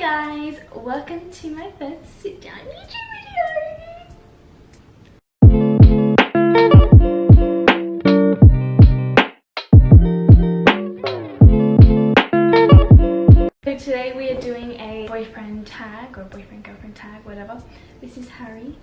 guys, welcome to my first sit down YouTube video. So today we are doing a boyfriend tag or boyfriend girlfriend tag, whatever. This is Harry,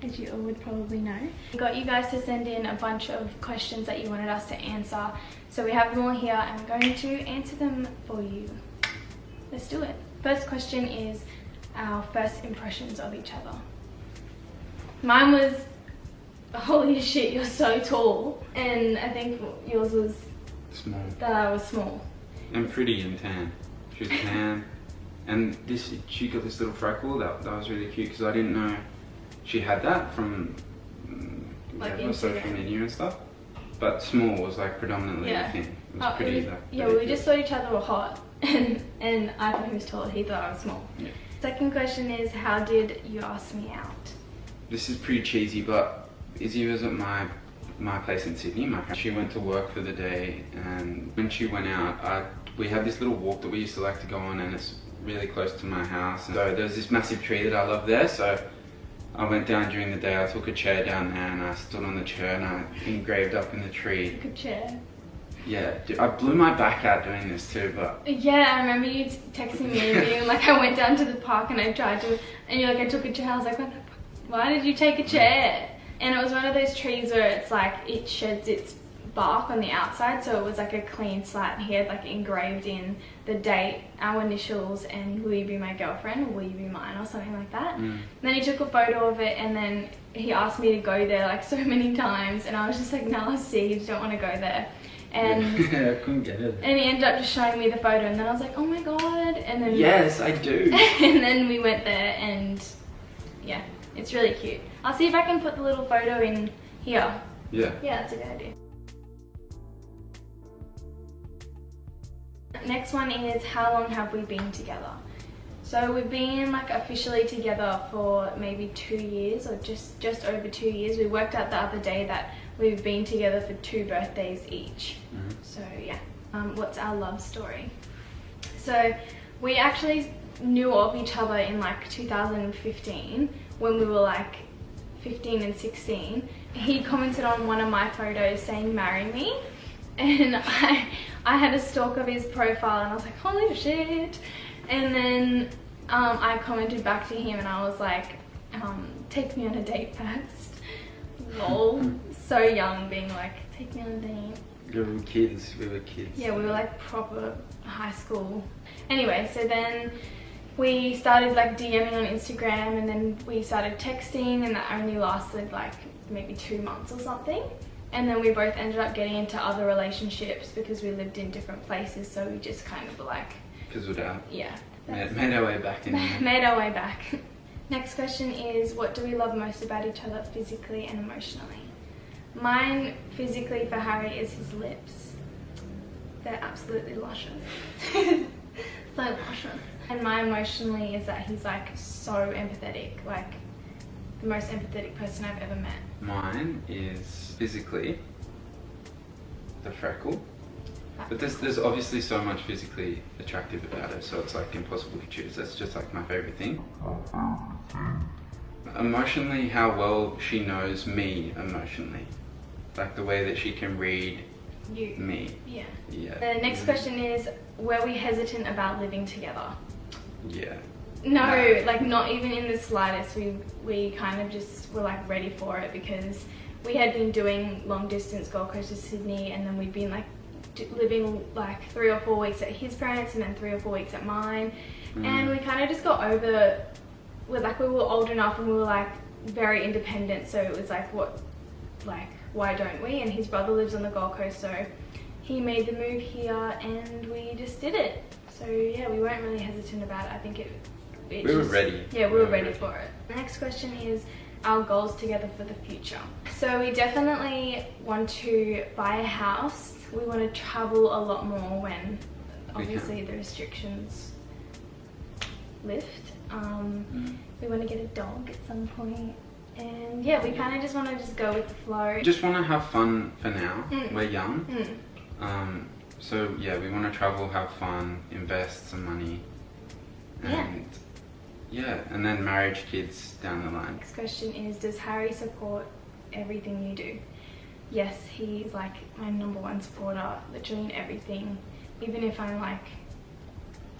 as you all would probably know. We got you guys to send in a bunch of questions that you wanted us to answer. So we have them all here and I'm going to answer them for you. Let's do it. First question is our first impressions of each other. Mine was, holy shit, you're so tall. And I think yours was small. That I was small. And pretty and tan. She was tan. And she got this little freckle that was really cute because I didn't know she had that from like social media and stuff. But small was like predominantly the thing. It was pretty. We just thought each other were hot. and I thought he was tall, he thought I was small. Yeah. Second question is, how did you ask me out? This is pretty cheesy, but Izzy was at my place in Sydney. She went to work for the day, and when she went out, we had this little walk that we used to like to go on, and it's really close to my house. And so there's this massive tree that I love there, so I went down during the day. I took a chair down there and I stood on the chair and I engraved up in the tree. Good chair. Yeah, I blew my back out doing this too, but... Yeah, I remember you texting me and being like, I went down to the park and I tried to... And you're like, I took a chair. I was like, why did you take a chair? And it was one of those trees where it's like, it sheds its bark on the outside, so it was like a clean slate. He had like engraved in the date, our initials, and will you be my girlfriend or will you be mine or something like that. Then he took a photo of it and then he asked me to go there like so many times and I was just like, no, see, you don't want to go there. And yeah, I couldn't get it. And he ended up just showing me the photo and then I was like, oh my god. And then yes, I do. And then we went there and yeah, it's really cute. I'll see if I can put the little photo in here. Yeah. Yeah, that's a good idea. Next one is, how long have we been together? So we've been like officially together for maybe 2 years or just over 2 years. We worked out the other day that we've been together for 2 birthdays each. So yeah, what's our love story? So we actually knew of each other in like 2015 when we were like 15 and 16. He commented on one of my photos saying marry me, and I had a stalk of his profile and I was like, holy shit. And then I commented back to him and I was like, take me on a date first. Lol. So young, being like, take me on a date. We were kids. Yeah, we were like proper high school. Anyway, so then we started like DMing on Instagram and then we started texting, and that only lasted like maybe 2 months or something. And then we both ended up getting into other relationships because we lived in different places, so we just kind of were like... Fizzled out. Yeah. Made our way back in. Made our way back. Next question is, what do we love most about each other physically and emotionally? Mine physically for Harry is his lips. They're absolutely luscious. So luscious. And mine emotionally is that he's like so empathetic, like the most empathetic person I've ever met. Mine is physically the freckle. But there's obviously so much physically attractive about her, so it's like impossible to choose. That's just like my favorite thing. Emotionally, how well she knows me emotionally. Like the way that she can read me. Yeah. Yeah. The next question is, were we hesitant about living together? Yeah. No, like not even in the slightest. We kind of just were like ready for it because we had been doing long distance Gold Coast to Sydney, and then we'd been like living like 3 or 4 weeks at his parents and then 3 or 4 weeks at mine. And we kind of just got over, we were old enough and we were like very independent, so it was like, why don't we? And his brother lives on the Gold Coast, so he made the move here and we just did it. So yeah, we weren't really hesitant about it. I think we were ready. Yeah, we were ready for it. The next question is our goals together for the future. So we definitely want to buy a house. We want to travel a lot more when obviously the restrictions lift. We want to get a dog at some point. And yeah, we kind of just want to just go with the flow. Just want to have fun for now. We're young. So yeah, we want to travel, have fun, invest some money, and and then marriage, kids down the line. Next question is, does Harry support everything you do? Yes, he's like my number one supporter, literally in everything. Even if I'm like,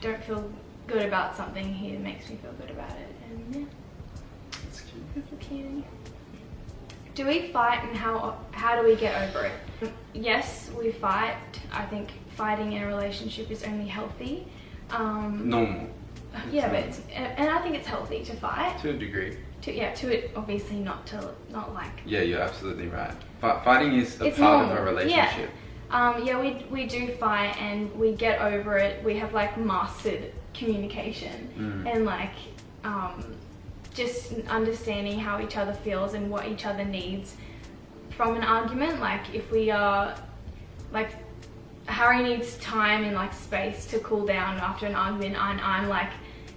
don't feel good about something, he makes me feel good about it. And yeah, That's cute. that's a cutie. Do we fight, and how do we get over it? Yes, we fight. I think fighting in a relationship is only healthy. Normal. Yeah, but and I think it's healthy to fight. To a degree. To it obviously not like. Yeah, you're absolutely right. Fighting is a It's part normal. of a relationship. We do fight and we get over it. We have like mastered communication and like just understanding how each other feels and what each other needs from an argument. Like if we are like, Harry needs time and like space to cool down after an argument, and I'm like,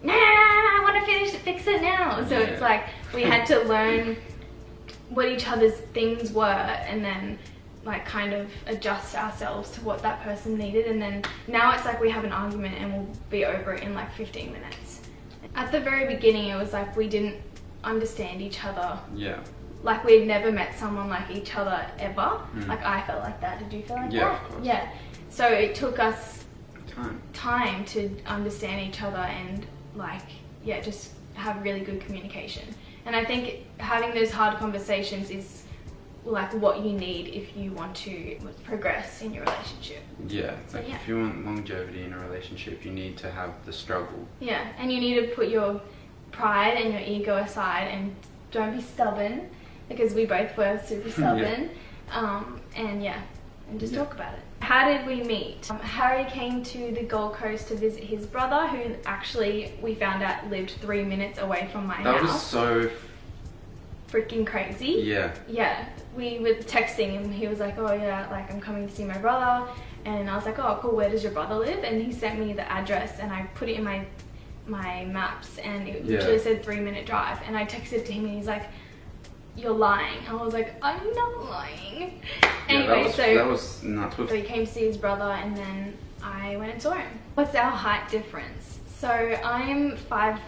no, I want to fix it now. So it's like we had to learn what each other's things were and then like kind of adjust ourselves to what that person needed, and then now it's like we have an argument and we'll be over it in like 15 minutes. At the very beginning it was like we didn't understand each other. Yeah. Like we'd never met someone like each other ever. Like I felt like that. Did you feel like that? Yeah, of course. Yeah. So it took us Time. to understand each other and like just have really good communication. And I think having those hard conversations is like what you need if you want to progress in your relationship. Yeah, like if you want longevity in a relationship, you need to have the struggle. Yeah, and you need to put your pride and your ego aside and don't be stubborn, because we both were super stubborn. And just talk about it. How did we meet? Harry came to the Gold Coast to visit his brother, who actually we found out lived 3 minutes away from my house. That was so freaking crazy. Yeah. Yeah, we were texting and he was like, oh yeah, like I'm coming to see my brother. And I was like, oh cool, where does your brother live? And he sent me the address and I put it in my maps and it literally said 3-minute drive. And I texted to him and he's like, you're lying. I was like, I'm not lying. Anyway, that was nuts. So he came to see his brother and then I went and saw him. What's our height difference? So I'm 5'5",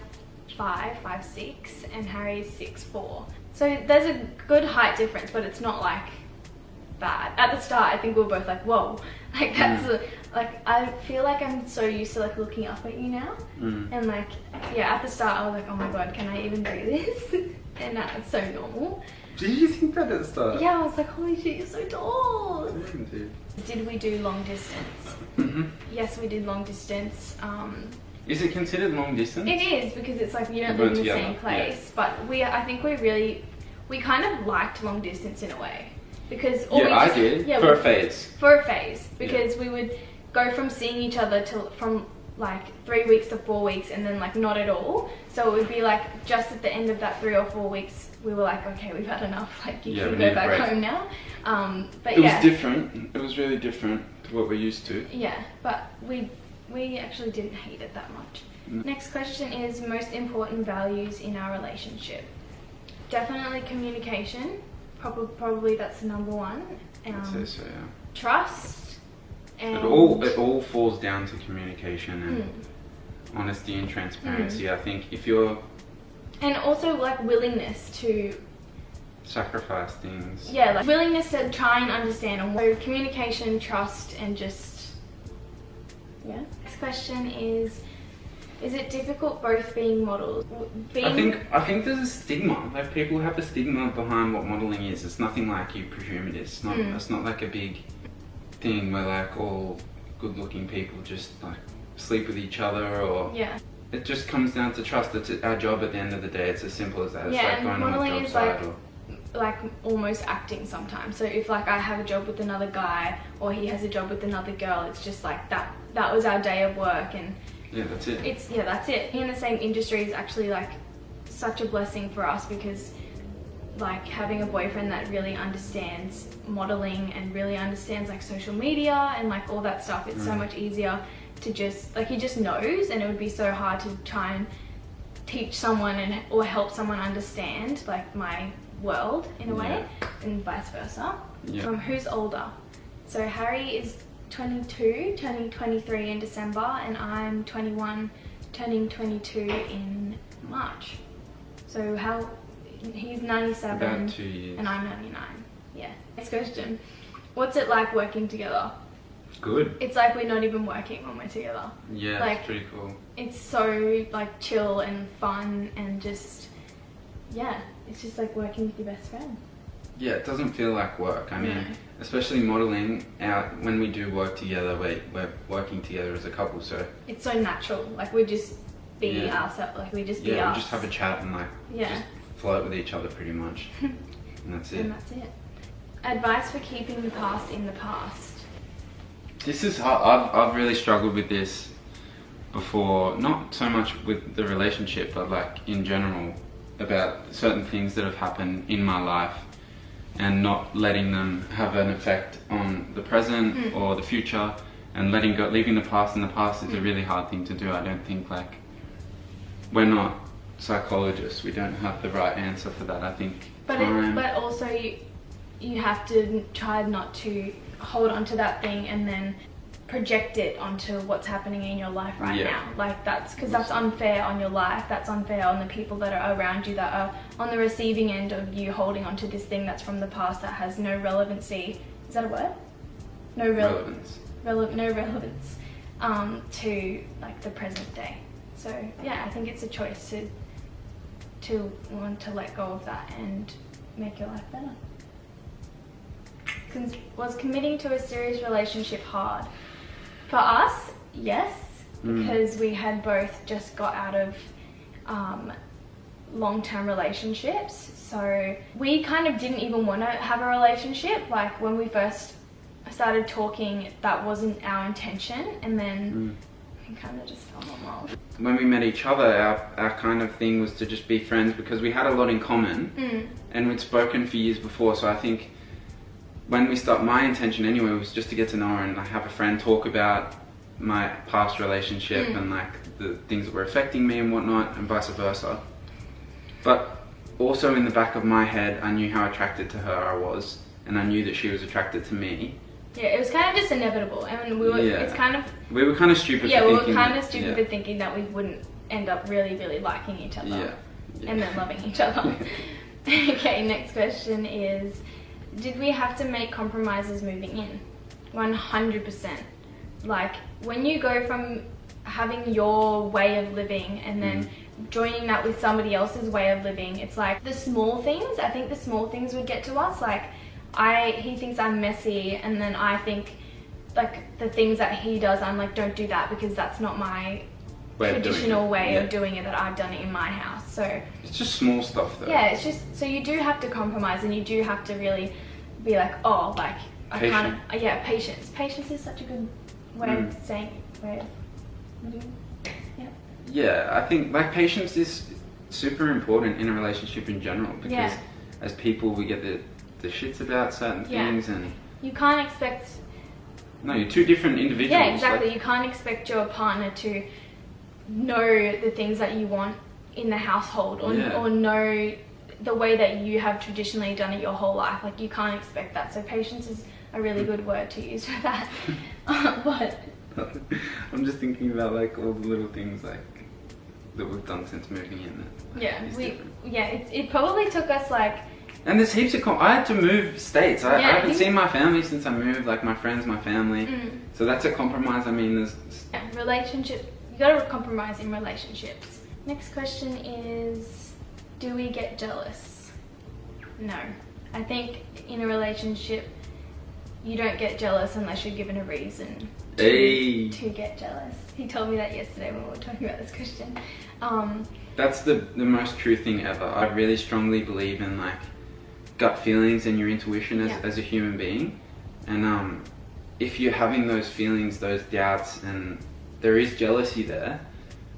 5'6", and Harry's 6'4". So there's a good height difference, but it's not like bad. At the start, I think we were both like, whoa. Like that's like, I feel like I'm so used to like looking up at you now. And like, at the start I was like, oh my god, can I even do this? And now it's so normal. Did you think that at the start? Yeah, I was like, holy shit, you're so tall. Dude. Did we do long distance? Yes, we did long distance. Is it considered long distance? It is, because it's like you don't live in the same place. But I think we kind of liked long distance in a way. Because I did. For a phase. For a phase. Because we would go from seeing each other from like 3 weeks to 4 weeks and then like not at all. So it would be like just at the end of that 3 or 4 weeks we were like, okay, we've had enough, like you can go back home now. But it was different. It was really different to what we're used to. Yeah, but we actually didn't hate it that much. Next question is most important values in our relationship. Definitely communication. Probably that's the number one. I'd say so, yeah. Trust. And it all falls down to communication and honesty and transparency. I think if you're... And also like willingness to... sacrifice things. Yeah, like willingness to try and understand. So communication, trust, and just... Yeah. Next question is it difficult both being models? I think there's a stigma. Like people have a stigma behind what modeling is. It's nothing like you presume it is. It's not like a big thing where like all good-looking people just like sleep with each other or... Yeah. It just comes down to trust. It's our job at the end of the day. It's as simple as that. It's like going on a job site or... like almost acting sometimes. So if like I have a job with another guy or he has a job with another girl, it's just like that was our day of work and that's it. That's it. Being in the same industry is actually like such a blessing for us, because like having a boyfriend that really understands modeling and really understands like social media and like all that stuff, it's so much easier to just like, he just knows, and it would be so hard to try and teach someone or help someone understand like my world in a way, and vice versa. Who's older? So Harry is 22, turning 23 in December, and I'm 21, turning 22 in March. So he's 97 About 2 years. and I'm 99. Yeah. Next question. What's it like working together? Good. It's like we're not even working when we're together. Yeah, Like, it's pretty cool. It's so like chill and fun and just, yeah, it's just like working with your best friend. Yeah, it doesn't feel like work. I mean, No. especially modelling, when we do work together, we're working together as a couple, so It's so natural. Like we just be Yeah. ourselves. Like we just be yeah, us. we just have a chat and like Yeah. just float with each other pretty much. And that's it. And that's it. Advice for keeping the past in the past. This is hard. I've really struggled with this before, not so much with the relationship, but like in general, about certain things that have happened in my life and not letting them have an effect on the present or the future, and leaving the past in the past is a really hard thing to do. I don't think, like, we're not psychologists, we don't have the right answer for that. I think But also you have to try not to hold on to that thing and then project it onto what's happening in your life right Yeah. now. Like that's because that's unfair on your life. That's unfair on the people that are around you that are on the receiving end of you holding onto this thing that's from the past that has no relevancy. Is that a word? No relevance. no relevance to like the present day. So yeah, I think it's a choice to want to let go of that and make your life better. Was committing to a serious relationship hard? For us, yes, because we had both just got out of long-term relationships. So we kind of didn't even want to have a relationship. Like when we first started talking, that wasn't our intention, and then we kind of just fell in love. When we met each other, our kind of thing was to just be friends because we had a lot in common and we'd spoken for years before. So I think when we started, my intention anyway was just to get to know her and like have a friend talk about my past relationship and like the things that were affecting me and whatnot, and vice versa. But also in the back of my head, I knew how attracted to her I was, and I knew that she was attracted to me. Yeah, it was kind of just inevitable, and we were. It's kind of. We were kind of stupid. Yeah, for we were thinking kind that- of stupid for thinking that we wouldn't end up really, really liking each other. Yeah. And then loving each other. Okay, next question is, did we have to make compromises moving in? 100%. Like, when you go from having your way of living and then joining that with somebody else's way of living, it's like the small things, I think the small things would get to us. Like, he thinks I'm messy, and then I think, like, the things that he does, I'm like, don't do that because that's not my traditional way of doing it that I've done it in my house. So it's just small stuff though. yeah, it's just, so you do have to compromise, and you do have to really be like, oh, like, I can't, yeah, patience. Patience is such a good way of saying it. Yeah, I think like patience is super important in a relationship in general, because as people we get the shits about certain things, and you can't expect. No, you're two different individuals. Yeah, exactly. Like, you can't expect your partner to know the things that you want in the household, or know the way that you have traditionally done it your whole life. Like, you can't expect that. So patience is a really good word to use for that. But I'm just thinking about like all the little things like that we've done since moving in. It probably took us like. And there's heaps of I had to move states. I haven't seen my family since I moved, like my friends, my family. So that's a compromise. I mean, there's relationship. You gotta compromise in relationships. Next question is, do we get jealous? No. I think in a relationship, you don't get jealous unless you're given a reason to get jealous. He told me that yesterday when we were talking about this question. That's the most true thing ever. I really strongly believe in like gut feelings and your intuition as a human being. And if you're having those feelings, those doubts, and there is jealousy there,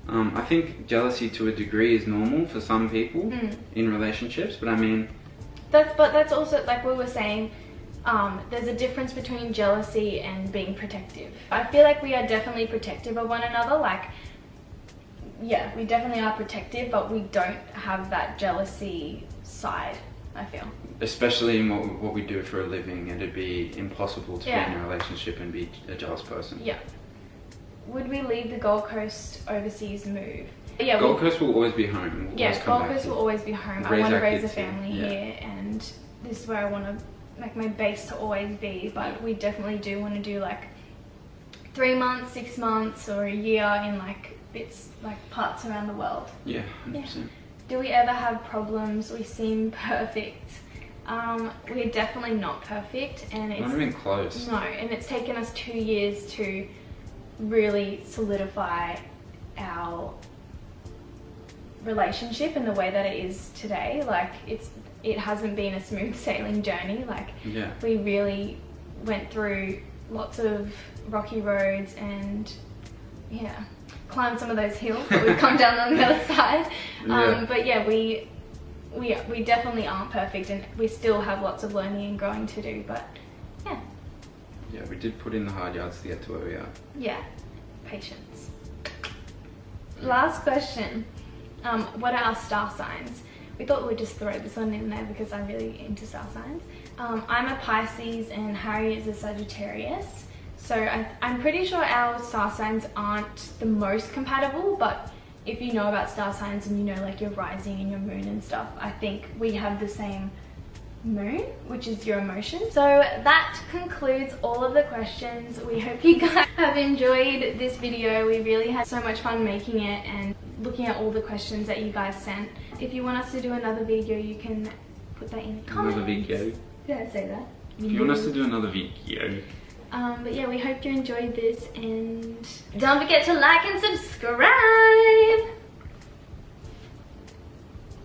I think jealousy to a degree is normal for some people in relationships, but I mean... That's also, like we were saying, there's a difference between jealousy and being protective. I feel like we are definitely protective of one another. Like, yeah, we definitely are protective, but we don't have that jealousy side, I feel. Especially in what we do for a living, it'd be impossible to be in a relationship and be a jealous person. Yeah. would we leave the Gold Coast overseas move? Yeah, Gold Coast will always be home. We'll yeah, always come Gold back Coast here. will always be home. I Raise want to our raise a kids here. family Yeah. here, and this is where I want to, like, my base to always be. But we definitely do want to do like 3 months, 6 months, or a year in like bits, like parts around the world. Yeah, 100%. Do we ever have problems? We seem perfect. We're definitely not perfect, and it's Not even close. no, and it's taken us 2 years to really solidify our relationship in the way that it is today. Like, it hasn't been a smooth sailing journey. Like, Yeah. we really went through lots of rocky roads and climbed some of those hills, but we've come down on the other side. Yeah. But yeah, we definitely aren't perfect, and we still have lots of learning and growing to do. But yeah, Yeah, we did put in the hard yards to get to where we are. yeah, patience. Last question. What are our star signs? We thought we'd just throw this one in there because I'm really into star signs. I'm a Pisces and Harry is a Sagittarius. So I'm pretty sure our star signs aren't the most compatible, but if you know about star signs and you know like your rising and your moon and stuff, I think we have the same moon, which is your emotion. So that concludes all of the questions. We hope you guys have enjoyed this video. We really had so much fun making it and looking at all the questions that you guys sent. If you want us to do another video, you can put that in the comments. Another video. Did I say that? If you want us to do another video. But yeah, we hope you enjoyed this, and don't forget to like and subscribe.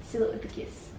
Seal it with a kiss.